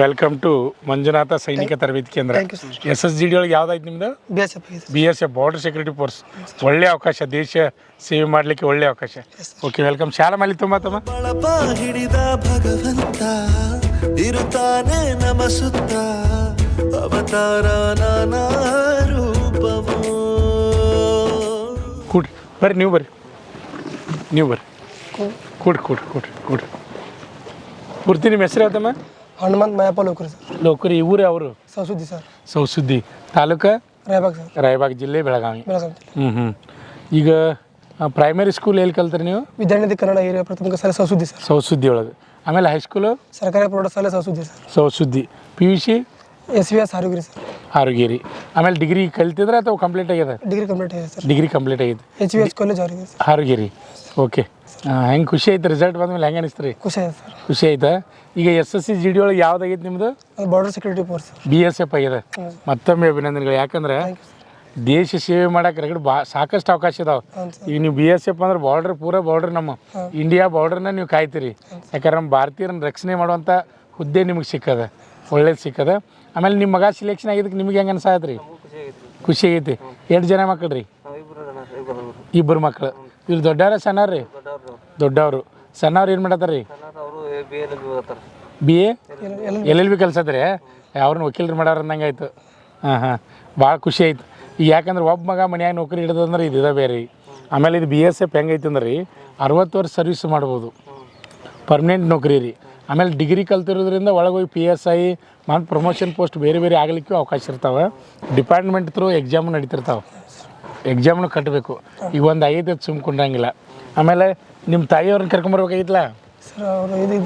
Welcome to Manjunatha ಸೈನಿಕ ತರಬೇತಿ ಕೇಂದ್ರ. SSGD ಒಳಗೆ ಯಾವ್ದಾಯ್ತು ನಿಮ್ದು? BSF border security force. ಒಳ್ಳೆ ಅವಕಾಶ, ದೇಶ ಸೇವೆ ಮಾಡಲಿಕ್ಕೆ ಒಳ್ಳೆ ಅವಕಾಶ. Okay, welcome. ಶಾಲಾ ಮಾಲಿ ತುಂಬ ಹಿಡಿದ ಭಗವಂತ ಇರುತ್ತಾನೆ ನಮ ಸುತ್ತ ಅವತಾರ ನಾನಾ ರೂಪವೋ. ಕೂಡ್ರಿ, ಬರ್ರಿ, ನೀವು ಬರ್ರಿ ಕೂಡ್ರಿ. ಪೂರ್ತಿ ನಿಮ್ಮ ಹೆಸರು ಯಾವ್ದಮ್ಮ? ಹನುಮಂತ್ ಮಯಪ್ಪ ಲೋಕರಿ ಸರ್. ಲೋಕರಿ. ಊರು ಅವರು? ಸೌಸುದ್ದಿ ಸರ್. ಸೌಸುದ್ದಿ ತಾಲೂಕು? ರಾಯಬಾಗ್ ಸರ್. ರಾಯಬಾಗ್ ಜಿಲ್ಲೆ, ಬೆಳಗಾವಿ. ಬೆಳಗಾವಿ. ಈಗ ಪ್ರೈಮರಿ ಸ್ಕೂಲ್ ಎಲ್ಲಿ ಕಲ್ತ್ರಿ ನೀವು? ವಿದ್ಯಾನಿಧಿ ಕನ್ನಡ ಹಿರಿಯ ಪ್ರಾಥಮಿಕ ಶಾಲೆ ಸೌಸುದ್ದಿ ಸರ್. ಸೌಸುದ್ದಿ ಒಳಗೆ. ಆಮೇಲೆ ಹೈಸ್ಕೂಲು? ಸರ್ಕಾರಿ ಪ್ರೌಢಶಾಲೆ ಸೌಸುದ್ದಿ ಸರ್. ಸೌಸುದ್ದಿ. PUC? SVS Harugeri sir. Harugeri. ಆಮೇಲೆ ಡಿಗ್ರಿ ಕಲ್ತಿದ್ರೆ ಅಥವಾ ಕಂಪ್ಲೀಟ್ ಆಗ್ಯದ? ಡಿಗ್ರಿ ಕಂಪ್ಲೀಟ್ ಆಗಿದೆ ಸರ್. ಡಿಗ್ರಿ ಕಂಪ್ಲೀಟ್ ಆಗಿದೆ. HVS college Harugeri sir. Harugeri. Okay. ಹೆಂಗೆ ಖುಷಿ ಆಯ್ತು ರಿಸಲ್ಟ್ ಬಂದ್ಮೇಲೆ? ಹೆಂಗೆ ಅನಿಸ್ತು ರೀ? ಖುಷಿ ಆಯ್ತು ಸರ್. ಖುಷಿ ಆಯ್ತಾ? ಈಗ SSGD ಒಳಗೆ ಯಾವ್ದಾಗೈತೆ ನಿಮ್ಮದು? ಅದು ಬಾರ್ಡರ್ ಸೆಕ್ಯೂರಿಟಿ ಫೋರ್ಸ್. BSF ಆಗಿದೆ. ಮತ್ತೊಮ್ಮೆ ಅಭಿನಂದನೆಗಳು. ಯಾಕಂದ್ರೆ ದೇಶ ಸೇವೆ ಮಾಡಕ್ಕೆ ರಗಡ್ ಸಾಕಷ್ಟು ಅವಕಾಶ ಇದಾವೆ. ಈಗ ನೀವು BSF ಅಂದ್ರೆ ಪೂರಾ ಬಾರ್ಡರ್, ನಮ್ಮ ಇಂಡಿಯಾ ಬಾರ್ಡರ್ನ ನೀವು ಕಾಯ್ತೀರಿ. ಯಾಕಂದ್ರೆ ನಮ್ಮ ಭಾರತೀಯರನ್ನ ರಕ್ಷಣೆ ಮಾಡುವಂಥ ಹುದ್ದೆ ನಿಮಗೆ ಸಿಕ್ಕದ, ಒಳ್ಳೇದು ಸಿಕ್ಕದ. ಆಮೇಲೆ ನಿಮ್ಮ ಮಗ ಸಿಲೆಕ್ಷನ್ ಆಗಿದ್ದಕ್ಕೆ ನಿಮ್ಗೆ ಹೆಂಗೆ ಅನ್ಸಾಯ್ತು ರೀ? ಖುಷಿ ಆಗೈತಿ. ಎಷ್ಟು ಜನ ಮಕ್ಕಳು ರೀ? ಇಬ್ಬರು ಮಕ್ಕಳು. ಇವ್ರು ದೊಡ್ಡವ್ರ ಸಣ್ಣವ್ರು ರೀ? ದೊಡ್ಡವರು. ಸಣ್ಣವ್ರು ಏನು ಮಾಡತ್ತಾರ ರೀ? BA LLB ಕಲ್ಸತ್ರಿ? ಅವ್ರನ್ನ ವಕೀಲರು ಮಾಡೋರು ಅಂದಂಗೆ ಆಯ್ತು. ಭಾಳ ಖುಷಿ ಆಯ್ತು. ಈಗ ಯಾಕಂದ್ರೆ ಒಬ್ಬ ಮಗ ಮನ್ಯಾಗ ನೌಕರಿ ಹಿಡಿದಂದ್ರೆ ಇದು ಬೇರೆ. ಆಮೇಲೆ ಇದು BSF ಹೆಂಗೈತೆ ಅಂದ್ರೆ ರೀ 60 ವರ್ಷ ಸರ್ವಿಸ್ ಮಾಡ್ಬೋದು, ಪರ್ಮನೆಂಟ್ ನೌಕರಿ ರೀ. ಆಮೇಲೆ ಡಿಗ್ರಿ ಕಲ್ತಿರೋದ್ರಿಂದ ಒಳಗೆ ಹೋಗಿ PSI ಮತ್ತು ಪ್ರಮೋಷನ್ ಪೋಸ್ಟ್ ಬೇರೆ ಆಗಲಿಕ್ಕೂ ಅವಕಾಶ ಇರ್ತಾವೆ. ಡಿಪಾರ್ಟ್ಮೆಂಟ್ ಥ್ರೂ ಎಕ್ಸಾಮು ನಡೀತಿರ್ತಾವೆ. ಎಕ್ಸಾಮ್ನು ಕಟ್ಟಬೇಕು. ಈಗ ಒಂದು 5 ಸುಮ್ಕೊಂಡಂಗಿಲ್ಲ. ಆಮೇಲೆ ನಿಮ್ಮ ತಾಯಿಯವ್ರನ್ನ ಕರ್ಕೊಂಬರ್ಬೇಕಾಗಿತ್ತಲ್ಲ ಸರ್. ಅವರು ಇದು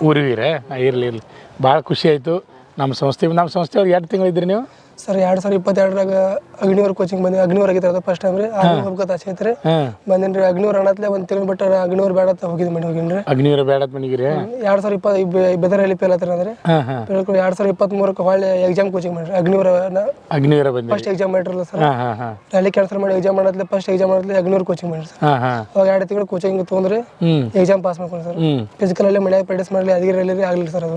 ಊರಿಗಿರೇ? ಇರಲಿ. ಭಾಳ ಖುಷಿ ಆಯಿತು. ನಮ್ಮ ಸಂಸ್ಥೆಯವ್ರು 2 ತಿಂಗಳು ಇದ್ರಿ ನೀವು ಸರ್? 2022ರಾಗ ಅಗ್ನಿವರ್ ಕೋಚಿಂಗ್ ಬಂದಿ. ಅಗ್ನಿವರ್ ಆಗಿತ್ತು ಅದು ಫಸ್ಟ್ ಟೈಮ್ ರೀ. ಹೋಗ್ಬೇಕಂತ ಆಸೆ ಐತ್ರಿ. ಬಂದಿನಿ ರೀ. ಅಗ್ನಿವರ್ ಅನ್ನತ್ಲೆ ಒಂದು ತಿಂಗಳು ಬಿಟ್ಟು ಅಗ್ನಿವರ್ ಬೇಡ ಅಂತ ಹೋಗಿನಿ. ಅಗ್ನಿವರ ಬೇಡ ಮನೆಗಿರಿ? 2020 ಬೆದರಲ್ಲಿ ಫೇಲ್ ಆತ್ರಿ ಅಂದ್ರೆ 2023ಕ್ಕೆ ಹೊಳ್ಳಿ ಎಕ್ಸಾಮ್ ಕೋಚಿಂಗ್ ಮಾಡಿರಿ. ಅಗ್ನಿವರ ಬಂದು ಫಸ್ಟ್ ಎಕ್ಸಾಮ್ ಮಾಡಿರಲ್ಲ ಸರ್. ಅಲ್ಲಿ ಕ್ಯಾನ್ಸಲ್ ಮಾಡಿ ಎಕ್ಸಾಮ್ ಮಾಡತ್ಲೆ ಫಸ್ಟ್ ಎಕ್ಸಾಮ್ ಮಾಡತ್ಲೆ ಅಗ್ನಿವರ್ ಕೋಚಿಂಗ್ ಮಾಡಿ ಸರ್. ಅವಾಗ 2 ತಿಂಗಳು ಕೋಚಿಂಗ್ ತೊಗೊಂಡ್ರಿ. ಎಕ್ಸಾಮ್ ಪಾಸ್ ಮಾಡ್ಕೊಂಡು ಸರ್. ಫಿಸಿಕಲ್ ಅಲ್ಲಿ ಮನ್ಯಾಗ ಪ್ರಾಕ್ಟೀಸ್ ಮಾಡಲಿ ಅದಿರಲ್ಲಿ ಆಗಲಿಲ್ಲ ಸರ್. ಅದು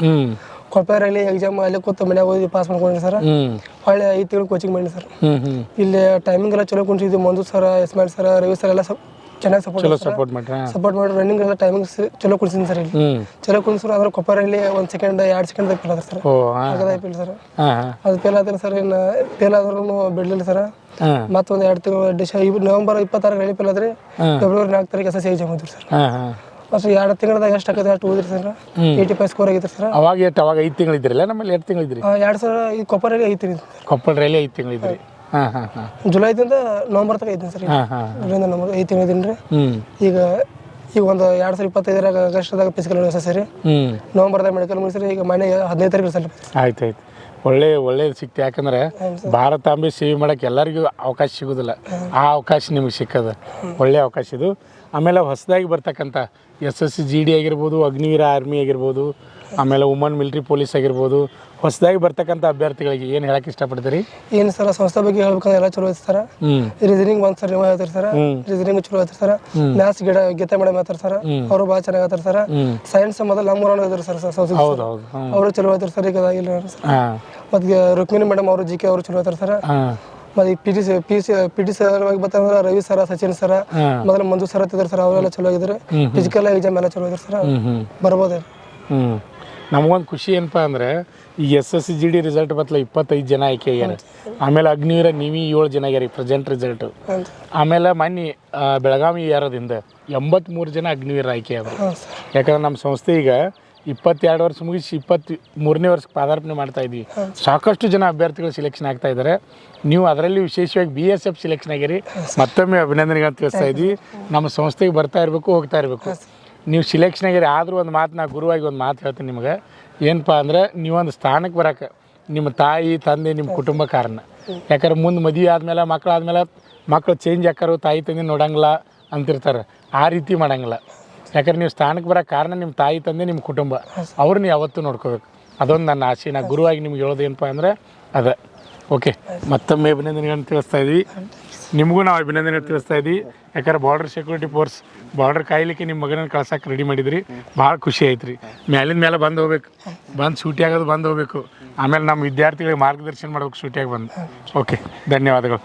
ಕೊಪ್ಪರಲ್ಲಿ ಎಕ್ಸಾಮ್ ಅಲ್ಲಿ ಕೂತು ಮನ್ಯಾಗ ಓದಿ ಪಾಸ್ ಮಾಡ್ಕೊಂಡ್ರಿ ಸರ್. ಹೊಳ್ಳಿ 5 ತಿಂಗಳು ಕೋಚಿಂಗ್ ಮಾಡಿ ಸರ್. ಇಲ್ಲಿ ಟೈಮಿಂಗ್ ಎಲ್ಲ ಚಲೋ ಕುಣಿಸಿದ್ವಿ. Manju sir, Ismail sir, Ravi sir ಎಲ್ಲ ಚೆನ್ನಾಗಿ ಸಪೋರ್ಟ್ ಮಾಡಿ ರನ್ನಿಂಗ್ ಎಲ್ಲ ಟೈಮಿಂಗ್ ಚಲೋ ಕುಣಿಸಿದ್ವಿ ಸರ್. ಇಲ್ಲಿ ಚಲೋ ಕುಣಿಸ್ರು ಅಂದ್ರೆ ಕೊಪ್ಪರಲ್ಲಿ 1 ಸೆಕೆಂಡ್ 2 ಸೆಕೆಂಡ್ ಫೇಲ್ ಆದ್ರೆ ಸರ್. ಆಗದಾಯ್ತು ಸರ್. ಅದು ಫೇಲ್ ಆದ್ರೆ ಸರ್. ಇನ್ನು ಫೇಲ್ ಆದ್ರೂ ಬಿಡ್ಲಿಲ್ಲ ಸರ್. ಮತ್ತೊಂದು 2 ತಿಂಗಳು ನವೆಂಬರ್ 26 ಫೇಲ್ ಆದ್ರೆ ಫೆಬ್ರವರಿ 4 ತಾರೀಕು SSC ಎಕ್ಸಾಮ್ ಹೋದ್ರಿ ಸರ್. ಫಸ್ಟ್ 2 ತಿಂಗಳದಾಗ ಎಷ್ಟು ಆಗುತ್ತೆ ಅಷ್ಟು ಓದಿರಿ ಸರ್. 85 ಸ್ಕೋರ್ ಆಗಿತ್ತು ಸರ್. ಅವಾಗ 5 ತಿಂಗಳು ಇದ್ರಲ್ಲ? ನಮ್ಮಲ್ಲಿ 2 ತಿಂಗಳು ಇದ್ರಿ. 2 ಸರ್. ಈ ಕೊಪ್ಪರಲ್ಲಿ 5 ತಿಂಗಳು. ಕೊಪ್ಪಳದಲ್ಲಿ 5 ತಿಂಗಳು ಇದ್ರಿ. ಜುಲೈದಿಂದ ನವೆಂಬರ್ ತನಕ ಇದ್ದೀನಿ ಸರ್. ಜುಲೈಯಿಂದ ನವೆಂಬರ್ 5 ತಿಂಗಳು ಇದ್ದೀನಿ ರೀ. ಈಗ ಒಂದು 2025ರಾಗ ಆಗಸ್ಟ್ದಾಗ ಫಿಸಿಕಲ್ ಸರಿ. ನವೆಂಬರ್ದಾಗ ಮೆಡಿಕಲ್ ಮುಗಿಸ್ರಿ. ಈಗ ಮನೆ 15 ತಾರೀಕು ಸರ್. ಆಯ್ತು. ಒಳ್ಳೇದು ಸಿಕ್ತು. ಯಾಕಂದ್ರೆ ಭಾರತಾಂಬೆ ಸೇವೆ ಮಾಡೋಕ್ಕೆ ಎಲ್ಲರಿಗೂ ಅವಕಾಶ ಸಿಗೋದಿಲ್ಲ. ಆ ಅವಕಾಶ ನಿಮಗೆ ಸಿಕ್ಕದ. ಒಳ್ಳೆಯ ಅವಕಾಶ ಇದು. ಆಮೇಲೆ ಹೊಸದಾಗಿ ಬರ್ತಕ್ಕಂಥ SSGD ಆಗಿರ್ಬೋದು, ಅಗ್ನಿವೀರ ಆರ್ಮಿ ಆಗಿರ್ಬೋದು, ಆಮೇಲೆ ವುಮನ್ ಮಿಲಿಟ್ರಿ ಪೊಲೀಸ್ ಆಗಿರ್ಬೋದು, ಹೊಸದಾಗಿ ಬರ್ತಕ್ಕಂಥ ಅಭ್ಯರ್ಥಿಗಳಿಗೆ ಏನು ಹೇಳಕ್ಕೆ ಇಷ್ಟಪಡ್ತೀರಿ? ಏನು ಸರ್, ಸಂಸ್ಥೆ ಬಗ್ಗೆ ಹೇಳ್ಬೇಕಂದ್ರೆ ಎಲ್ಲ ಚಲೋ ಐತೆ ಸರ್. ರೀಸನಿಂಗ್ ಒಂದು ಸರ್ ನೀವು ಹೇಳ್ತೀರಿ ಸರ್. ರೀಸನಿಂಗ್ ಚಲೋ ಐತೆ ಸರ್. ಮ್ಯಾಥ್ಸ್ ಗೀತಾ ಮೇಡಮ್ ಹೇಳ್ತಾರೆ ಸರ್. ಅವರು ಭಾಳ ಚೆನ್ನಾಗಿ ಹೇಳ್ತಾರೆ ಸರ್. ಸೈನ್ಸ್ ಮೊದಲು ನಮ್ಮೂರನ್ನು ಇದ್ರು ಸರ್. ಅವರು ಚಲೋ ಹೇಳ್ತಾರೆ ಸರ್. ಈಗ ಇಲ್ಲ ಸರ್. ಮತ್ತು ರುಕ್ಮಿಣಿ ಮೇಡಮ್ ಅವರು GK ಅವರು ಚಲೋ ಹೇಳ್ತಾರೆ ಸರ್. ಮತ್ತೆ PT ಸರ್ ಬರ್ತಂದ್ರೆ ರವಿ ಸರ, ಸಚಿನ್ ಸರ, ಮೊದಲು ಮಂಜು ಸರ್ ಇದ್ದಾರೆ ಸರ್. ಅವರೆಲ್ಲ ಚಲೋ ಆಗಿದ್ದಾರೆ. ಫಿಸಿಕಲ್ ಎಕ್ಸಾಮ್ ಎಲ್ಲ ಚಲೋ ಇದ್ದಾರೆ ಸರ್. ಬರ್ಬೋದು. ನಮಗೊಂದು ಖುಷಿ ಏನಪ್ಪ ಅಂದರೆ ಈ SSGD ರಿಸಲ್ಟ್ ಬತ್ತಲ 25 ಜನ ಆಯ್ಕೆ ಆಗ್ಯಾರ. ಆಮೇಲೆ ಅಗ್ನಿವೀರ ನೀವಿ 7 ಜನ ಆಗ್ಯಾರ ಪ್ರೆಸೆಂಟ್ ರಿಸಲ್ಟು. ಆಮೇಲೆ ಮೊನ್ನೆ ಬೆಳಗಾವಿ ಯಾರದಿಂದ 83 ಜನ ಅಗ್ನಿವೀರ ಆಯ್ಕೆ ಆದರು. ಯಾಕಂದ್ರೆ ನಮ್ಮ ಸಂಸ್ಥೆ ಈಗ 22 ವರ್ಷ ಮುಗಿಸಿ 23ನೇ ವರ್ಷಕ್ಕೆ ಪಾದಾರ್ಪಣೆ ಮಾಡ್ತಾ ಇದ್ವಿ. ಸಾಕಷ್ಟು ಜನ ಅಭ್ಯರ್ಥಿಗಳು ಸಿಲೆಕ್ಷನ್ ಆಗ್ತಾ ಇದ್ದಾರೆ. ನೀವು ಅದರಲ್ಲಿ ವಿಶೇಷವಾಗಿ BSF ಸಿಲೆಕ್ಷನ್ ಆಗಿರಿ. ಮತ್ತೊಮ್ಮೆ ಅಭಿನಂದನೆಗಳು ತಿಳಿಸ್ತಾ ಇದ್ವಿ. ನಮ್ಮ ಸಂಸ್ಥೆಗೆ ಬರ್ತಾ ಇರಬೇಕು, ಹೋಗ್ತಾ ಇರಬೇಕು. ನೀವು ಸಿಲೆಕ್ಷನ್ ಆಗಿರಿ. ಆದರೂ ಒಂದು ಮಾತು, ನಾ ಗುರುವಾಗಿ ಒಂದು ಮಾತು ಹೇಳ್ತೀನಿ ನಿಮಗೆ. ಏನಪ್ಪ ಅಂದರೆ ನೀವೊಂದು ಸ್ಥಾನಕ್ಕೆ ಬರೋಕ್ಕೆ ನಿಮ್ಮ ತಾಯಿ ತಂದೆ ನಿಮ್ಮ ಕುಟುಂಬ ಕಾರಣ. ಯಾಕಂದ್ರೆ ಮುಂದೆ ಮದುವೆ ಆದಮೇಲೆ ಮಕ್ಕಳು ಚೇಂಜ್ ಆಕಾರು, ತಾಯಿ ತಂದೆ ನೋಡಂಗಿಲ್ಲ ಅಂತಿರ್ತಾರೆ. ಆ ರೀತಿ ಮಾಡೋಂಗಿಲ್ಲ. ಯಾಕಂದ್ರೆ ನೀವು ಸ್ಥಾನಕ್ಕೆ ಬರೋಕ್ಕೆ ಕಾರಣ ನಿಮ್ಮ ತಾಯಿ ತಂದೆ ನಿಮ್ಮ ಕುಟುಂಬ. ಅವ್ರನ್ನ ಯಾವತ್ತೂ ನೋಡ್ಕೋಬೇಕು. ಅದೊಂದು ನನ್ನ ಆಸೆ. ನಾ ಗುರುವಾಗಿ ನಿಮ್ಗೆ ಹೇಳೋದು ಏನಪ್ಪ ಅಂದರೆ ಅದೇ. ಓಕೆ, ಮತ್ತೊಮ್ಮೆ ಅಭಿನಂದನೆಗಳನ್ನು ತಿಳಿಸ್ತಾ ಇದ್ವಿ. ನಿಮಗೂ ನಾವು ಅಭಿನಂದನೆ ತಿಳಿಸ್ತಾ ಇದ್ದೀವಿ. ಯಾಕಂದ್ರೆ ಬಾರ್ಡರ್ ಸೆಕ್ಯೂರಿಟಿ ಫೋರ್ಸ್ ಬಾರ್ಡರ್ ಕಾಯ್ಲಿಕ್ಕೆ ನಿಮ್ಮ ಮಗನ ಕಳ್ಸಕ್ಕೆ ರೆಡಿ ಮಾಡಿದ್ರಿ. ಭಾಳ ಖುಷಿ ಐತೆ ರೀ. ಮ್ಯಾಲಿಂದ ಮೇಲೆ ಬಂದು ಹೋಗ್ಬೇಕು, ಬಂದು ಸೂಟಿ ಆಗೋದು ಬಂದು ಹೋಗ್ಬೇಕು. ಆಮೇಲೆ ನಮ್ಮ ವಿದ್ಯಾರ್ಥಿಗಳಿಗೆ ಮಾರ್ಗದರ್ಶನ ಮಾಡ್ಬೇಕು ಸೂಟಿಯಾಗಿ ಬಂದು. ಓಕೆ, ಧನ್ಯವಾದಗಳು.